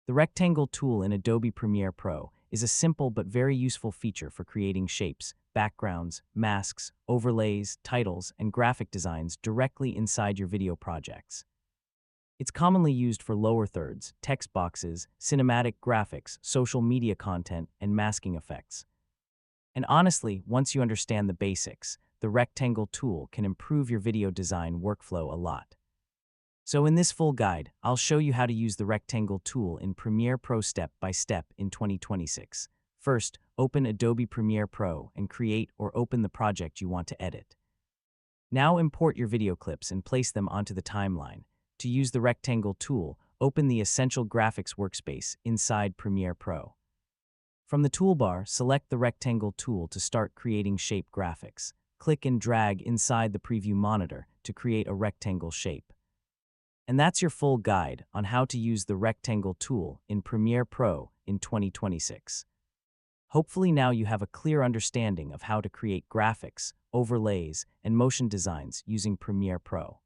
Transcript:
The rectangle tool in Adobe Premiere Pro is a simple but very useful feature for creating shapes, backgrounds, masks, overlays, titles, and graphic designs directly inside your video projects. It's commonly used for lower thirds, text boxes, cinematic graphics, social media content, and masking effects. And honestly, once you understand the basics, the rectangle tool can improve your video design workflow a lot. So in this full guide, I'll show you how to use the rectangle tool in Premiere Pro step by step in 2026. First, open Adobe Premiere Pro and create or open the project you want to edit. Now import your video clips and place them onto the timeline. To use the rectangle tool, open the Essential Graphics workspace inside Premiere Pro. From the toolbar, select the rectangle tool to start creating shape graphics. Click and drag inside the preview monitor to create a rectangle shape. And that's your full guide on how to use the rectangle tool in Premiere Pro in 2026. Hopefully now you have a clear understanding of how to create graphics, overlays, and motion designs using Premiere Pro.